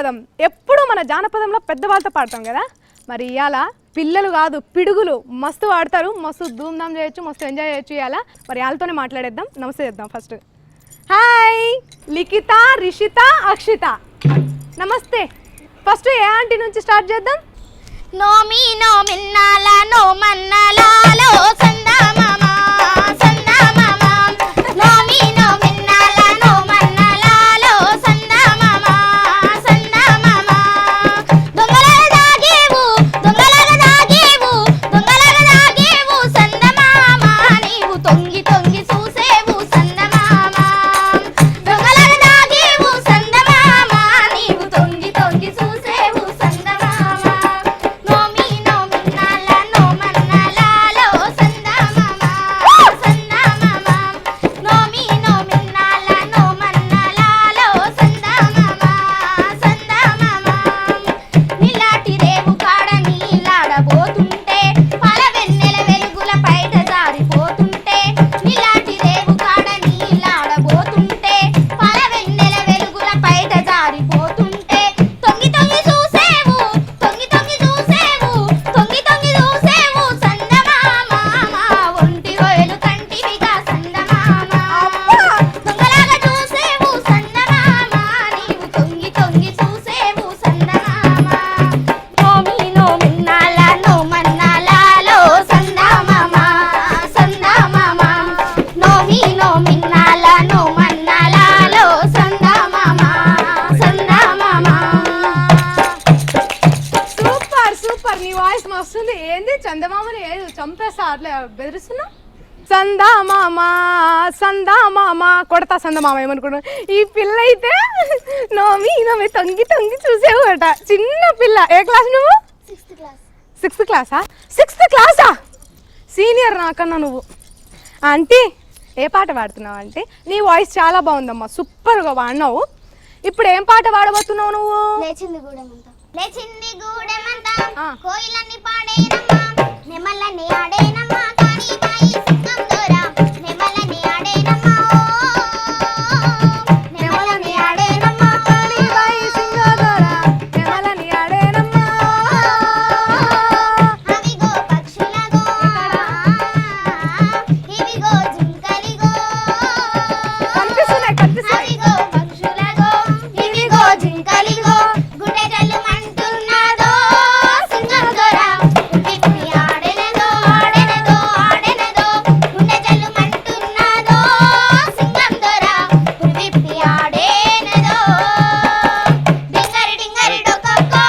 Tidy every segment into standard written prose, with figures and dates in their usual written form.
జానపదం. ఎప్పుడు మన జానపదంలో పెద్దవాళ్ళతో పాడతాం కదా, మరి ఇవాళ పిల్లలు కాదు పిడుగులు మస్తు ఆడతారు, మస్తు ధూమ్ధామ్ చేయొచ్చు, మస్తు ఎంజాయ్ చేయొచ్చు. ఇవాళ మరి వాళ్ళతోనే మాట్లాడేద్దాం. నమస్తే చేద్దాం. ఫస్ట్ హాయ్ లిఖిత, రిషిత, అక్షిత, నమస్తే. ఫస్ట్ ఏ ఆంటీ నుంచి స్టార్ట్ చేద్దాం? నోమి నోమిన్నాల నోమన్నలాలో సందా మామా సందా మామా నోమి నోమిన్నాల నోమన్నలాలో సందా మామా సందా మామా దొంగలగా దాగేవు దొంగలగా దాగేవు దొంగలగా దాగేవు సంద మామా నీవు తొంగి తొంగి చూసేవు సంద మామా దొంగలగా దాగేవు సంద మామా నీవు తొంగి తొంగి చూసేవు సంద మామా నోమి నోమిన్నాల నోమన్నలాలో సందా మామా సందా మామా నోమి నోమిన్నాల నోమన్నలాలో సందా మామా సందా మామా నీలాటి రేవు కాడ నీలాడబోతుంటే పాల వెన్నెల వెలుగుల పైట జారిపోతుంటే నీలాటి రేవు కాడ నీలాడబోతుంటే పాల వెన్నెల వెలుగుల పైట జారిపోతుంటే తొంగి తొంగి చూసేవు తొంగి తొంగి చూసేవు తొంగి తొంగి చూసేవు సందమామ ఒంటి రోయలు కంటివిగా సందమామ దొంగలాగా చూసేవు సందమామ నీవు తొంగి తొంగి చూసేవు సందమామ నోమి నోమిన్నాల నోమన్నలాలో సందమామ సందమామ నోమి నోమిన్నాల నోమన్నలాలో సందమామ సందమామ సూపర్ సూపర్, నీ వాయిస్ మస్తుంది. ఏంది చందమామని ఏది చంపేస్తా అట్లా బెదిరిస్తున్నా? సందామామ సందామామ కొడతా సందమామ ఏమనుకున్నా. ఈ పిల్ల అయితే నోమి నోమి తొంగి తొంగి చూసేవు అట. చిన్న పిల్ల. ఏ క్లాస్ నువ్వు? 6th క్లాస్ సిక్స్త్ క్లాసా? సిక్స్త్ క్లాసా? సీనియర్ నాకన్నా నువ్వు. ఆంటీ ఏ పాట పాడుతున్నావు అంటే? నీ వాయిస్ చాలా బాగుందమ్మా, సూపర్గా పాడినావు. ఇప్పుడు ఏం పాట పాడబోతున్నావు నువ్వు? లేచింది గూడెమంతా కోయిలన్నీ పాడేనమ్మా నెమలని ఆడేనమ్మా కానీ బాయి సింగం దొరా నెమలని ఆడేనమ్మా నెమలని ఆడేనమ్మా కానీ బాయి సింగదొర నెమలని ఆడేనమ్మా. అవిగో పక్షులగో ఇవిగో జింకలిగో కనిపిస్తున్నాయి కనిపిస్తున్నాయి. అవిగో పక్షులగో ఇవిగో జింకలిగో గుండె జల్లుమంటున్నాదో సింగం దొరా విప్పి ఆడెనదో ఆడెనదో ఆడెనదో గుండె జల్లుమంటున్నాదో సింగం దొరా విప్పి ఆడెనదో డింగరి డింగరి డొక్కొక్కో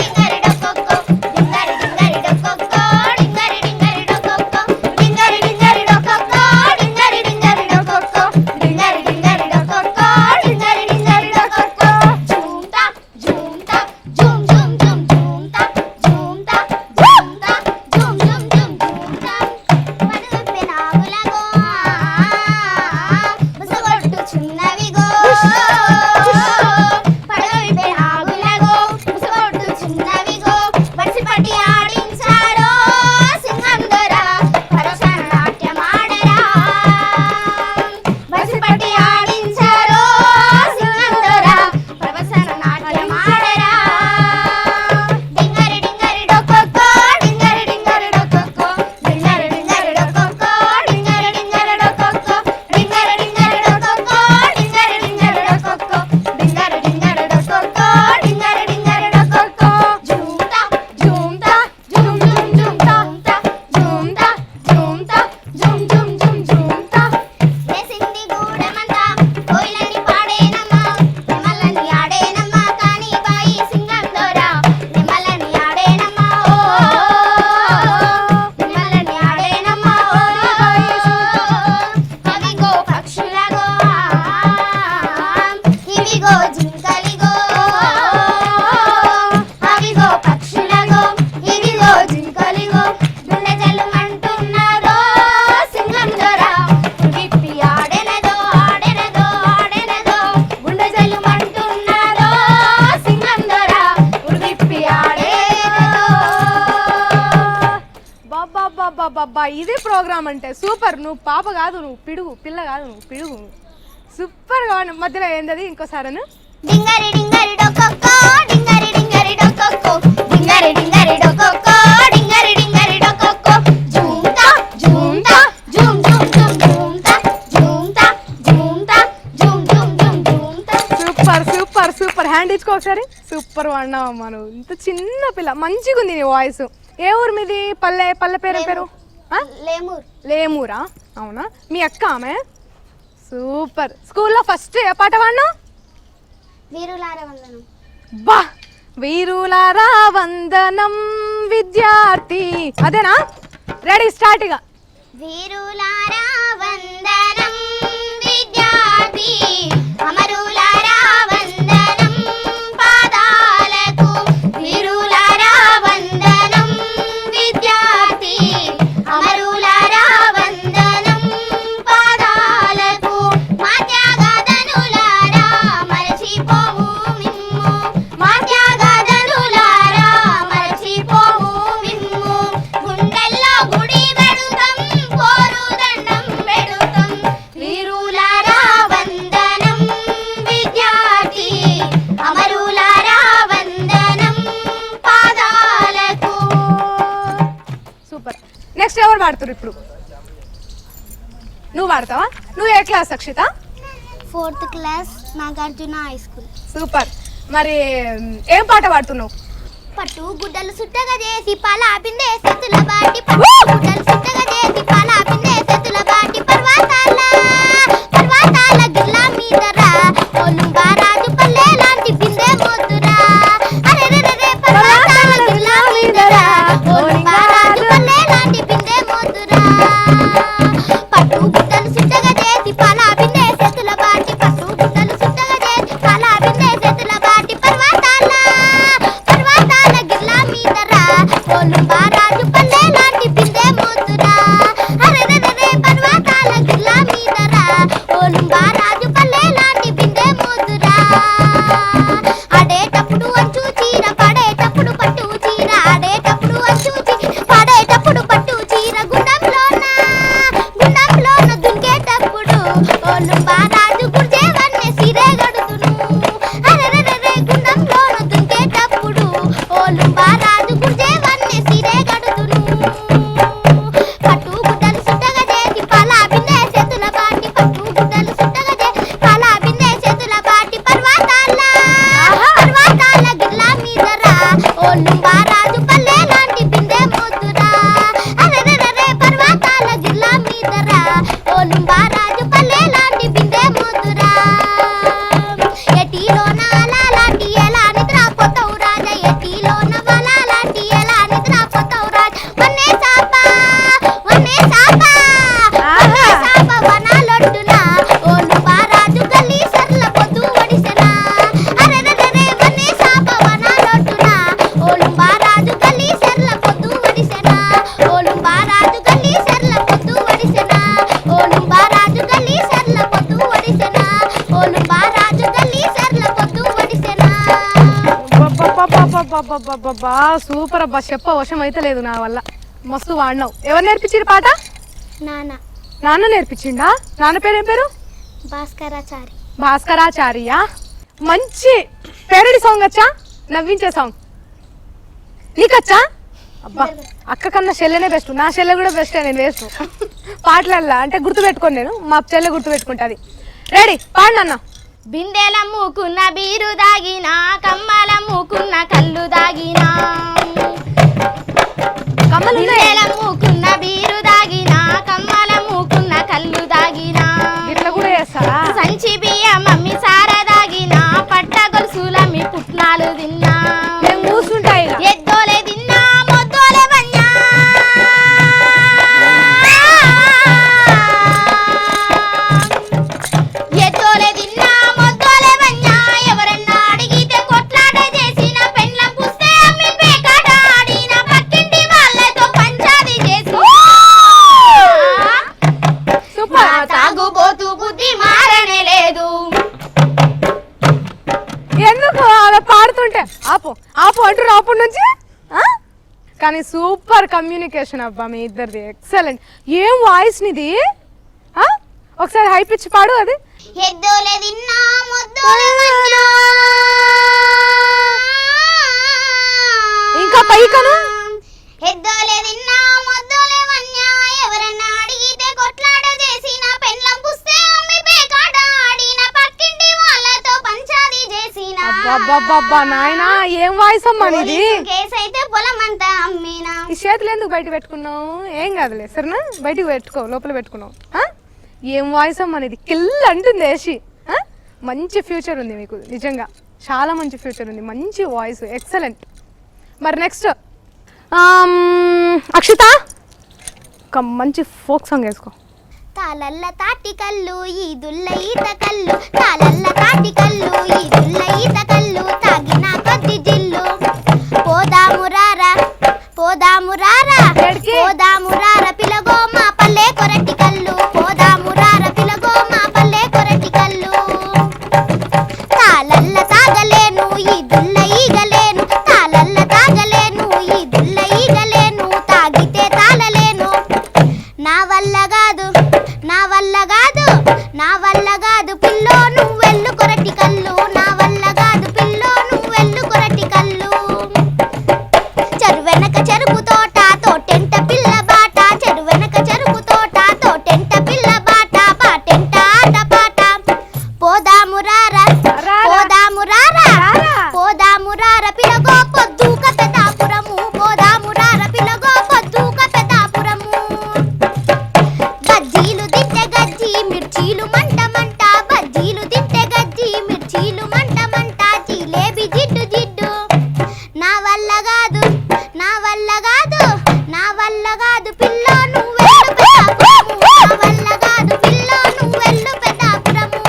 డింగరి డొక్కొక్కో డింగరి డింగరి డొక్కొక్కో డింగరి డింగరి డొక్కొక్కో డింగరి డింగరి డొక్కొక్కో డింగరి డింగరి డొక్కొక్కో డింగరి డింగరి డొక్కొక్కో డింగరి డింగరి డొక్కొక్కో జూంతా జూంతా జూమ్ జూమ్ జూమ్ జూంతా జూంతా జూంతా జూమ్ జూమ్ జూమ్ జూంతా పడుపె నాగులగో ముసగొట్టు చిన్నవిగో పడుపె నాగులగో ముసగొట్టు చిన్నవిగో బడిసిపట్టి ఆడించారో సింహం దొరా పరసన నాట్యమాడరా బడిసిపట్టి ఆడించారో సింహం దొరా పరసన నాట్యమాడరా డింగరి డింగరి డొక్కొక్కో డింగరి డింగరి డొక్కొక్కో డింగరి డింగరి డొక్కొక్కో డింగరి డింగరి డొక్కొక్కో డింగరి డింగరి డొక్కొక్కో డింగరి డింగరి డొక్కొక్కో డింగరి డింగరి డొక్కొక్కో డింగరి డింగరి డొక్కొక్కో జూంతా జూంతా జూమ్ జూమ్ జూమ్ జూంతా జూంతా జూంతా జూమ్ జూమ్ జూమ్ జూంతా లేసింది గూడెమంతా కోయిలని పాడేనమ్మా నెమలని ఆడేనమ్మా కానీ బాయి సింగం దొరా నెమలని ఆడేనమ్మా ఓ నెమలని ఆడేనమ్మా ఓ అవిగో పక్షులగో ఇవిగో జింకలిగో అవిగో పక్షులగో ఇవిగో జింకలిగో గుండె జల్లుమంటున్నాదో సింగం దొరా విప్పి ఆడెనదో ఆడెనదో ఆడెనదో గుండె జల్లుమంటున్నాదో సింగం దొరా విప్పి ఆడెనదో బాబా ఇదే ప్రోగ్రామ్ అంటే సూపర్. నువ్వు పాప కాదు, నువ్వు పిడుగు. పిల్ల కాదు, నువ్వు పిడుగు. సూపర్గా మధ్యలో ఏంటది ఇంకోసారి? డింగరి డింగరి డొక్క డొకొక్కో డింగరి డింగరి డొకొక్కో డింగరి డింగరి డొకొక్కో డింగరి డింగరి డొకొక్కో జూంతా జూంతా జూమ్ జూమ్ జూమ్ జూంతా జూంతా జూంతా జూమ్ జూమ్ జూమ్ జూంతా. సూపర్ సూపర్ సూపర్ హ్యాండ్ ఇచ్చుకో ఒకసారి. సూపర్ వాడినావమ్మా నువ్వు. ఇంత చిన్న పిల్ల మంచిగా ఉంది నీ వాయిస్. ఏ ఊరు మీది? పల్లె పల్లె పేరు పేరు లేమూర్. లేమూరా? అవునా? మీ అక్క ఆమె? సూపర్. స్కూల్లో ఫస్ట్ ఏ పాట పాడినావు? వీరులార వందనం. బా వీరులారా వందనం విద్యార్థి, అదేనా? రెడీ స్టార్ట్ ఇక. వీరులారా వందనం విద్యార్థి అమరులారా వందనం పాదాలకు వీరులారా వందనం విద్యార్థి అమరులారా వందనం పాదాలకు మా త్యాగధనులారా మరచిపోము మిమ్ము మా త్యాగధనులారా మరచిపోము మిమ్ము గుండెల్లో గుడి పెడుతాం పోరు దండం పెడుతాం వీరులారా వందనం విద్యార్థి అమరులారా వందనం పాదాలకు. సూపర్. నెక్స్ట్ ఎవరు పాడుతారు ఇప్పుడు? నువ్వు పాడతావా? నువ్వు ఏ class Akshitha? 4th class Nagarjuna high school. Super. మరి ఏం పాట పాడుతున్నావు? పట్టు గుడ్డలు సుట్టగా చేసి పాలాపిందే సెతుల బాటి పట్టు గుడ్డలు సుట్టగా చేసి పాలాపిందే సెతుల బాటి పర్వతాల పర్వతాల గిల్ల మీదరా ఒలుంబా రాజు పల్లె లాంటి బిందె మోతురా అరెరెరె పర్వతాల గిల్ల మీదరా ఒలుంబా రాజు పల్లె లాంటి బిందె మోతురా పట్టు గుడ్డలు సుట్టగా చేసి పాలాపిందే సెతుల బాటి పట్టు గుడ్డలు సుట్టగా చేసి పాలాపిందే సెతుల బాటి పర్వతాల పర్వతాల గిల్ల మీదరా ఒలుంబా రాజు పల్లె లాంటి బిందె మోతురా అరెరెరె పర్వతాల గిల్ల మీదరా ఒలుంబా రాజు పల్లె లాంటి బిందె మోతురా ఆడేటప్పుడు అంచు చీర పడేటప్పుడు పట్టు చీర ఆడేటప్పుడు అంచు చీర పడేటప్పుడు పట్టు చీర గుండంలోన దుంకేటప్పుడు ఒలుంబా రాజు గుర్జే వన్నె సిరే గడుతును అరెరెరె గుండంలోన దుంకేటప్పుడు ఒలుంబా రాజు గుర్జే వన్నె సిరే గడుతును పట్టు గుడ్డలు సుట్టగా చేసి పాలా బిందె చేతుల బాటి పట్టు గుడ్డలు సుట్టగా చేసి పాలా బిందె చేతుల బాటి పర్వతాల గిల్ల మీదరా ఒలుంబా రాజు పల్లె లాంటి బిందె మోతురా అరెరెరె పర్వతాల గిల్ల మీదరా ఒలుంబా రాజు పల్లె లాంటి బిందె మోతురా ఎటిలోన అలా లాంటి ఎలా నిద్ర పోతావు రాజా ఎటిలోన వల లాంటి ఎలా నిద్ర పోతావు రాజా వన్నే సాప వనాలొడ్డున ఒలుంబా రాజు గల్లీ సర్ల పొద్దు ఒడిసెనా అరెరెరె వన్నే సాప వనాలొడ్డున ఒలుంబా రాజు గల్లీ సర్ల పొద్దు ఒడిసెనా ఒలుంబా రాజు గల్లీ సర్ల పొద్దు ఒడిసెనా ఒలుంబా రాజు గల్లీ సర్ల పొద్దు ఒడిసెనా ఒలుంబా రాజు గల్లీ సర్ల పొద్దు ఒడిసెనా. అబ్బబ్బబ్బబ్బబ్బబ్బబ్బబ్బా, సూపర్ అబ్బా. చెప్ప వశం అయితే లేదు నా వల్ల. మస్తు వాడినావు. ఎవరు నేర్పించారు పాట? నాన్న నాన్న నేర్పించిండా? నాన్న పేరు ఏం పేరు? భాస్కరాచారి. భాస్కరాచార్య. మంచి పేరడి సాంగ్ వచ్చా? నవ్వించే సాంగ్ నీకచ్చా? అబ్బా, అక్క కన్నా చెల్లెనే బెస్ట్. నా చెల్లె కూడా బెస్టే. నేను వేస్ట్ పాటలల్లా అంటే గుర్తు పెట్టుకోను. నేను మా చెల్లె గుర్తు పెట్టుకుంటుంది. రెడీ పాడినన్న. బిందెల మూకున్న బీరు దాగినా కమ్మల మూకున్న కళ్ళు దాగినా బిందెల మూకున్న బీరు దాగినా కమ్మల మూకున్న కళ్ళు దాగినా ఇట్లా కూడా చేస్తారా? సంచి బియ్య మమ్మీ సార దాగినా పట్ట గొలుసులమ్మి పుట్నాలు తిన్నా నేను కూర్చుంటా ఇక. ఎద్దోలే తిన్నా మొద్దోలే వన్నా ఎద్దోలే తిన్నా మొద్దోలే వన్నా ఎవరన్నా అడిగితే కొట్లాట చేసిన పెండ్లం పుస్తే అమ్మి పేకాట ఆడిన పక్కింటి వాళ్ళతో పంచాది చేసి సూపర్. తాగుబోతు బుద్ధి మారనే లేదు. ఎందుకు అలా పాడుతుంటే ఆపు ఆపు అంటారు అప్పటి నుంచి. కానీ సూపర్ కమ్యూనికేషన్ అబ్బా మీ ఇద్దరిది. ఎక్సలెంట్. ఏం వాయిస్ నిది. ఒకసారి హై పిచ్ పాడు అది. ఎద్దోలే తిన్నా ముద్దోలే మన్నా, ఇంకా పైకను ఎద్దోలే తిన్నా ముద్దోలే మన్నా, ఎవరన్నా అడిగితే కొట్లాట చేసిన పెండ్లం పుస్తే అమ్మి పేకాట ఆడిన పక్కింటి వాళ్ళతో పంచాది చేసిన. అబ్బబ్బబ్బబ్బా నాయనా ఏం వాయిస్ అమ్మా నీది. కేసైతే పొలం అంతా అమ్మినా. ఈ చేతులు ఎందుకు బయట పెట్టుకున్నావు? ఏం కాదులే సరేనా, బయటకు పెట్టుకో, లోపల పెట్టుకున్నావు. ఏం వాయిస్ అమ్మా నీది, కిల్ అంటుంది ఏసి. మంచి ఫ్యూచర్ ఉంది మీకు, నిజంగా చాలా మంచి ఫ్యూచర్ ఉంది, మంచి వాయిస్, ఎక్సలెంట్. మరి నెక్స్ట్ అక్షిత, ఒక మంచి ఫోక్ సాంగ్ వేసుకో. తాళల్ల తాటి కళ్ళు ఈదుల్ల ఈత కళ్ళు, తాళల్ల తాటి కళ్ళు ఈదుల్ల ఈత కళ్ళు, తాగిన కొద్ది జిల్లు పోదామురారా పోదామురారా పోదామురారా పిలగో మా పల్లె కొరటి కళ్ళు, పోదామురారా పిలగో మా పల్లె కొరటి కళ్ళు. తాళల్ల తాగలేను ఈదుల్ల ఈగలేను, తాళల్ల తాగలేను ఈదుల్ల ఈగలేను, తాగితే తాళలేను. నా వల్ల కాదు నా వల్ల కాదు నా వల్ల కాదు పిల్లో నువ్వెల్లు కొరటి కళ్ళు, నా వల్ల కాదు పిల్లో నువ్వెల్లు కొరటి కళ్ళు. చెరువెనక చెరుకు తోట తోటెంట పిల్ల బాట, చెరువెనక చెరుకు తోట తోటెంట పిల్ల బాట, పాటెంట ఆట పాట. పోదామురారా పోదామురారా పోదామురారా పిలగో పొద్దుక పెతాపురము, పోదామురారా పిలగో పొద్దుక పెతాపురము. బజ్జీలు తింటే గజ్జి మిర్చీలు మంట మంట, బజ్జీలు తింటే గజ్జి మిర్చీలు మంట మంట, జిలేబీ జిడ్డు జిడ్డు. నా వల్ల కాదు నా వల్ల కాదు నా వల్ల కాదు పిల్లో నువ్వెల్లు పెతాపురము, నా వల్ల కాదు పిల్లో నువ్వెల్లు పెతాపురము.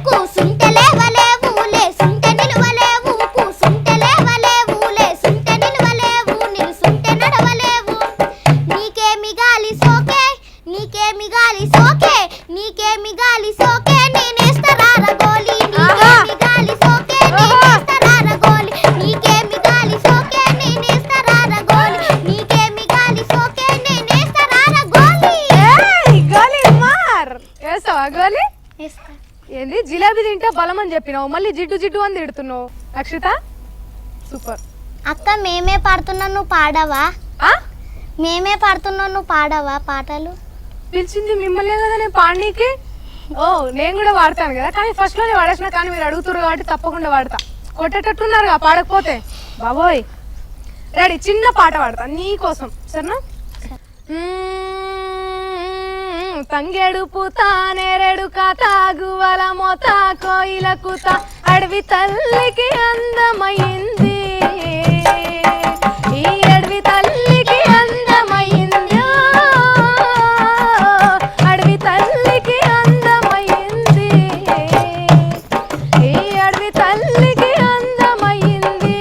కూసుంటే లేవలేవు లేసుంటే నిలువలేవు, కూసుంటే లేవలేవు లేసుంటే నిలువలేవు, నిలుసుంటే నడవలేవు. నీకేమి గాలి సోకే నీకేమి గాలి సోకే నీకేమి గాలి సోకే, నేనేస్తరార గోలి, నీకేమి గాలి సోకే నేనేస్తరార గోలి, నీకేమి గాలి సోకే నేనేస్తరార గోలి, నీకేమి గాలి సోకే నేనేస్తరార గోలి. గోలీ మార్ వేసావా గోలీ? ఏంది జిలేబీ తింటే బలం అని చెప్పినావు, మళ్ళీ జిడ్డు జిడ్డు అని తిడుతున్నావు. అక్షిత సూపర్. అక్క మేమే పాడుతున్నా నువ్వు పాడవా? మేమే పాడుతున్నా నువ్వు పాడవా పాటలు? పిలిచింది మిమ్మల్ని కదా నేను పాడనీకి. ఓ నేను కూడా వాడతాను కదా, కానీ ఫస్ట్ లోనే వాడేసిన, కానీ మీరు అడుగుతున్నారు కాబట్టి తప్పకుండా వాడతా. కొట్టేటట్టున్నారు పాడకపోతే బాబోయ్. రెడీ, చిన్న పాట పాడతా నీకోసం సరేనా? తంగేడు పూత నేరేడు కాత గువల మోత కోయిల కూత, అడవి తల్లికి అందమైంది, ఈ అడవి తల్లికి అందమైంది, అడవి తల్లికి అందమైంది, ఈ అడవి తల్లికి అందమైంది.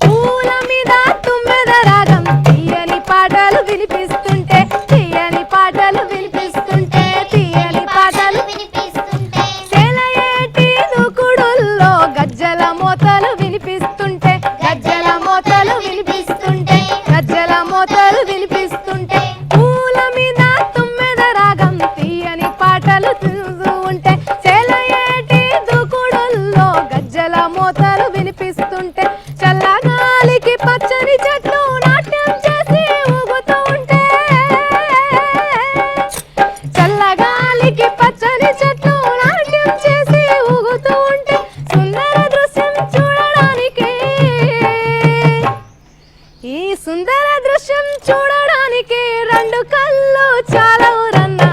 పూల మీద తుమ్మెద రాగం తీయని పాటలు వినిపిస్తుంటే, తీయని పాటలు వినిపిస్తుంటే, తీయని పాటలు వినిపిస్తుంటే, సెలయేటి దూకుడుల్లో గజ్జల మోతలు వినిపిస్తుంటే, గజ్జల మోతలు వినిపిస్తుంటే, గజ్జల మోతలు వినిపిస్తుంటే, పూల మీద తుమ్మెద రాగం తీయని పాటలు చూస్తూ ఉంటే, సెలయేటి దూకుడుల్లో గజ్జల మోతలు వినిపిస్తుంటే, చల్లగాలికి పచ్చని చెట్లు నాట్యం చేసి ఊగుతూ ఉంటే, చల్లగాలికి పచ్చని చెట్లు నాట్యం చేసి ఊగుతూ ఉంటే, సుందర దృశ్యం చూడడానికి, ఈ సుందర దృశ్యం చూడడానికి రెండు కళ్ళు చాలవురన్నా.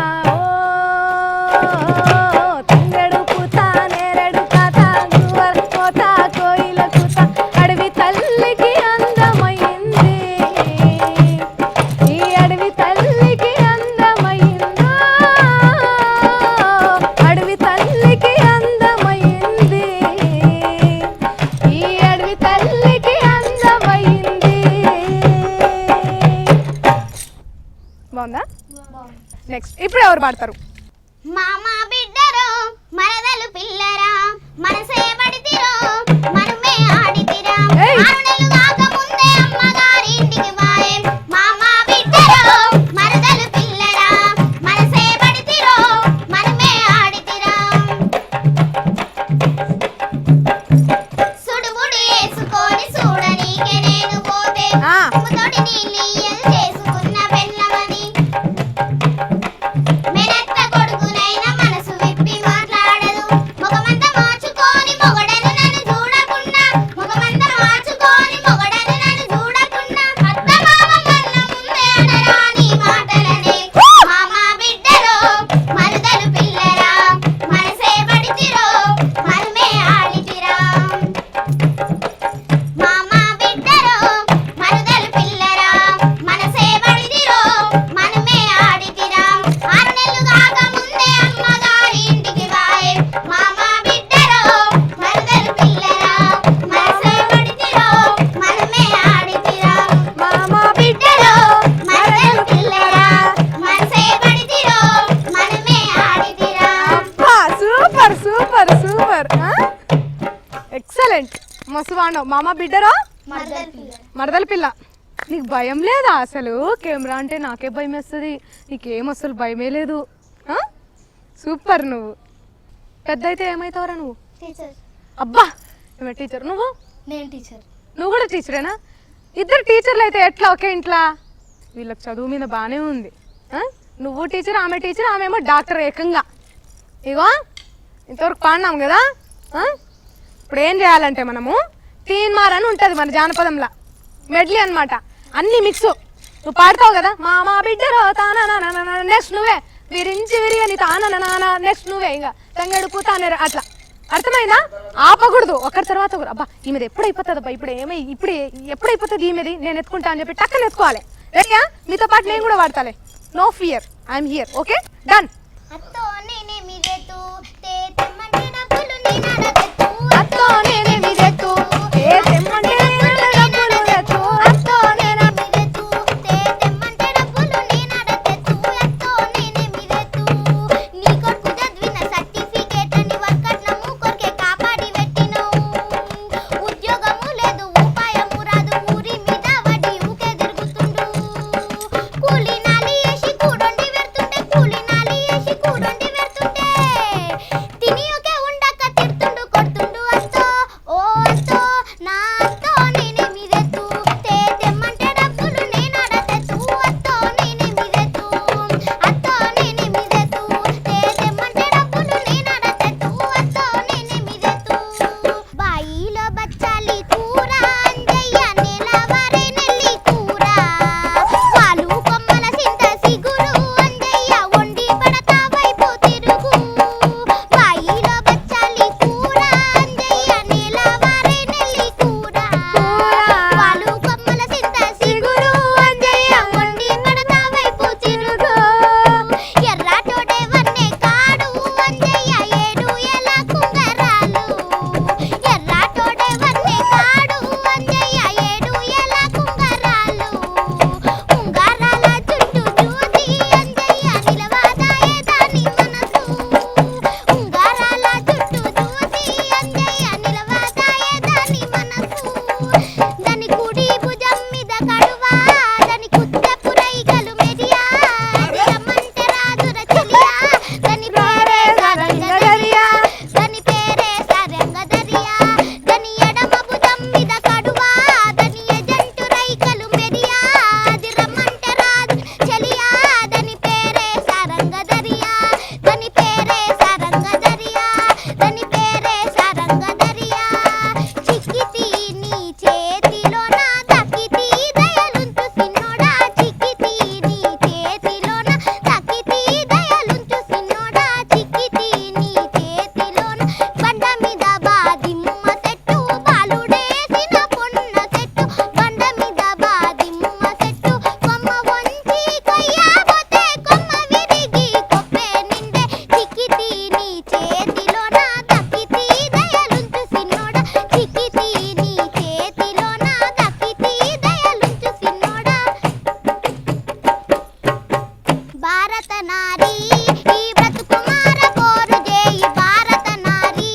తంగెడు పూత నేరేడు కాత గువ్వల కోత కోయిల కూత, అడవి తల్లికి అందమైంది, ఈ అడవి తల్లికి అందమైందా, అడవి తల్లికి అందమైంది, ఈ అడవి తల్లికి అందమైంది. బాగుందా? నెక్స్ట్ ఇప్పుడు ఎవరు పాడతారు? మామ బిడ్డరో మరదలు పిల్లరా, మనసే పడితిరో మనమే ఆడితిరా, ఏయ్! 6 నెలలు కాక ముందే అమ్మగారి ఇంటికి వాయే. మామ బిడ్డరో మరదలు పిల్లరా, వాడినావు మామ బిడ్డరో మరదల పిల్ల. మరదల పిల్ల. నీకు భయం లేదా అసలు? కెమెరా అంటే నాకే భయం వేస్తుంది, నీకేం అసలు భయమే లేదు. సూపర్. నువ్వు పెద్ద అయితే ఏమవుతావురా నువ్వు? టీచర్. అబ్బా ఏమే టీచర్. నువ్వు? నేను టీచర్. నువ్వు కూడా టీచరేనా? ఇద్దరు టీచర్లు అయితే ఎట్లా ఒకే ఇంట్లో? వీళ్ళకి చదువు మీద బాగానే ఉంది. నువ్వు టీచర్, ఆమె టీచర్, ఆమె ఏమో డాక్టర్ ఏకంగా. ఇగో ఇంతవరకు పాడినాం కదా. ఇప్పుడు ఏం చేయాలంటే మనము తీన్మార్ అని ఉంటుంది మన జానపదంలో, మెడ్లీ అనమాట, అన్ని మిక్స్. నువ్వు పాడతావు కదా, మామా బిడ్డరో తానా, నెక్స్ట్ నువ్వే విరించి విరిగని తానా, నెక్స్ట్ నువ్వే ఇంకా తంగడుపు తానేరు, అట్లా. అర్థమైందా? ఆపకూడదు, ఒకరి తర్వాత ఒకరు. అబ్బా ఈమెది ఎప్పుడు అయిపోతుంది అబ్బా, ఇప్పుడు ఎప్పుడు అయిపోతుంది ఈమెది, నేను ఎత్తుకుంటా అని చెప్పి టక్కన ఎత్తుకోవాలి. రెడీయా? మీతో పాటు నేను కూడా వాడతాలే. No fear, I'm here. Okay done. అత్తో నేనే మీదెత్తు తే తెమ్మంటే డబ్బులు నేనడగెత్తు. అత్తో నేనే మీదెత్తు తే తెమ్మంటే డబ్బులు తెత్తు. అత్తో నేనే మీదెత్తు తే తెమ్మంటే డబ్బులు నేనడగెత్తు. అత్తో నేనే మీదెత్తు నీ కొడుకు చదివిన సర్టిఫికేట్ అని వర్కట్నము కొరికే కాపాడి పెట్టినవు. ఉద్యోగము లేదు ఉపాయము రాదు ఊరి మీద వడి ఊకే తిరుగుతుండు. కూలి నాలి వేసి కూడొండి పెడుతుంటే కూలి నాలి వేసి కూడొండి పెడుతుంటే తిని ఒకే ఉండక తిడుతుండు కొడుతుండు. అత్తో ఓ అత్తో నా అత్తో నేనే మీదెత్తు తే తెమ్మంటే డబ్బులు నేనడగెత్తు. అత్తో నేనే మీదెత్తు అత్తో నేనే మీదెత్తు తే తెమ్మంటే డబ్బులు నేనడగెత్తు. అత్తో నేనే మీదెత్తు బాయిలో బచ్చాలి కూర అంజయ్య నెలవారే నెల్లి కూర. పాలు కొమ్మల సింత సిగురు అంజయ్య వండి పడక వైపు తిరుగు. బాయిలో బచ్చాలి కూర అంజయ్య నెలవారే నెల్లి కూర. పాలు కొమ్మల సింత సిగురు అంజయ్య వండి పడక వైపు తిరుగు. ఎర్రాటోడే వన్నే కాడు అంజయ్య ఏడు ఎల కుంగరాలు. ఎర్రాటోడే వన్నే కాడు అంజయ్య ఏడు ఎల కుంగరాలు. ఉంగరాల జుట్టు చూసి అంజయ్య నిలవదాయే దాని మనసు. ఉంగరాల జుట్టు చూసి అంజయ్య నిలవదాయే దాని మనసు. దాని కుడి భుజం మీద కడువా దాని కుత్తెపు రైగలు మెదియా. అది రమ్మంటే రాజుర చెలియా దాని పేరే సారంగదరియా. దాని పేరే సారంగదరియా. దాని ఎడమ భుజం మీద కడువా దాని ఎజంటు రైకలు మెదియా. అది రమ్మంటే రాజు చెలియా దాని పేరే సారంగదరియా. దాని పేరే సారంగదరియా. దాని పేరే సారంగదరియా. చిక్కితి నీ చేతిలోన దక్కితి దయలుంచు సిన్నోడా. చిక్కితి నీ చేతిలోన దక్కితి దయలుంచు సిన్నోడా. చిక్కితి నీ చేతిలోన బండ మీద బాదిమ్మ చెట్టు బాలుడేసిన పొన్న చెట్టు. బండ మీద బాదిమ్మ చెట్టు కొమ్మ వంచి కొయ్యబోతే కొమ్మ విరిగి కొప్పే నిండే. చిక్కితి నీ చేతిలోన దక్కితి దయలుంచు సిన్నోడా. చిక్కితి నీ చేతిలోన దక్కితి దయలుంచు సిన్నోడా. భారత నారీ ఈ బ్రతుకుమార పోరు చేయి. భారత నారీ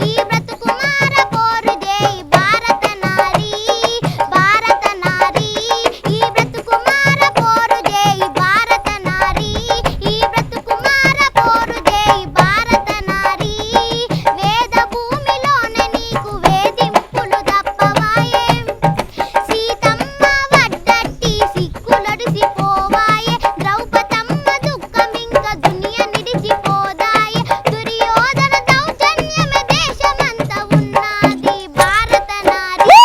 ఈ బ్రతుకుమార పోరు చేయి. భారత నారీ భారత నారీ ఈ బ్రతుకుమార పోరు చేయి. భారత నారీ ఈ బ్రతుకుమార పోరు చేయి. భారత నారీ వేద భూమిలోనే నీకు వేధింపులు తప్పవాయే. సీతమ్మ వడ్డట్టి సిక్కులొడిసిపోవాయే. ద్రౌపదమ్మ దుఃఖమింక దునియ నిడిచిపోదాయే. దుర్యోధన దౌర్జన్యమే దేశమంతా ఉన్నది. భారత నారీ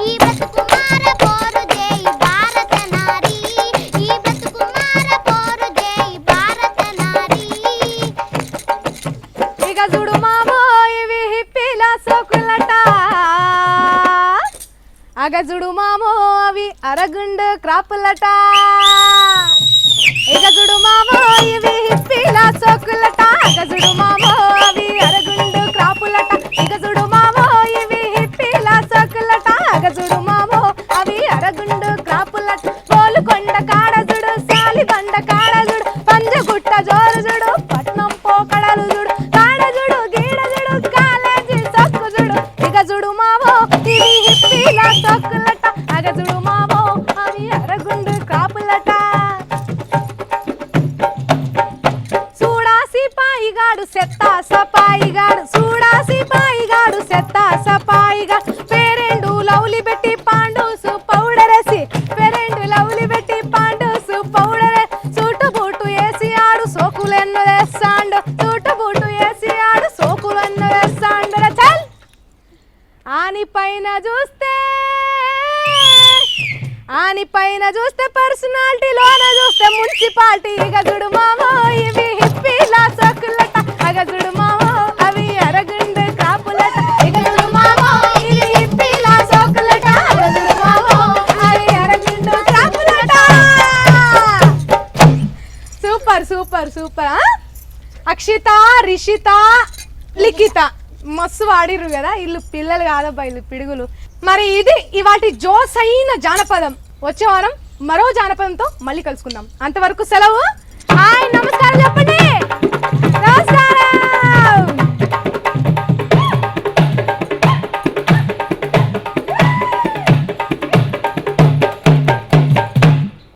ఈ బ్రతుకుమార పోరు చేయి. భారత నారీ ఈ బ్రతుకుమార పోరు చేయి. భారత నారీ. ఇక చూడు మామో ఇవి హిప్పిల సోకులట. అగ చూడు మామో అవి అరగుండు క్రాపులట. ఇక చూడు మామో ఇవి హిప్పిల సోకులట. అగ చూడు మామో అవి అరగుండు క్రాపులట. ఇక చూడు మామో ఇవి హిప్పిల సోకులట. అగ చూడు మామో అవి అరగుండు క్రాపులట. గోలుకొండ కాడ చూడు సాలి బండ కాడ చూడు పంజగుట్ట జోరు చూడు పట్నం పోకడలు చూడు కాడ చూడు గీడ చూడు కాలేజీ సక్కు చూడు. ఇక చూడు మావో ఇవి ఆని పైన చూస్తే పర్సనాలిటీలోన చూస్తే మున్సిపాలిటీ ఇక చూడు మామో ఇవి హిప్పీలా సోకులట అగ చూడు మామో అవి అరగుండు కాపులట ఇక చూడు మామో ఇవి హిప్పీలా సోకులట అగ చూడు మామో అవి అరగుండు కాపులట. Super super super. Akshitha, Rishitha, Likhitha మస్తు వాడిర్రు కదా. వీళ్ళు పిల్లలు కాదబ్బా, వీళ్ళు పిడుగులు. మరి ఇది ఇవాటి జోస్ అయిన జానపదం. వచ్చే వారం మరో జానపదంతో మళ్ళీ కలుసుకుందాం. అంతవరకు సెలవు. హాయ్, నమస్కారం చెప్పండి.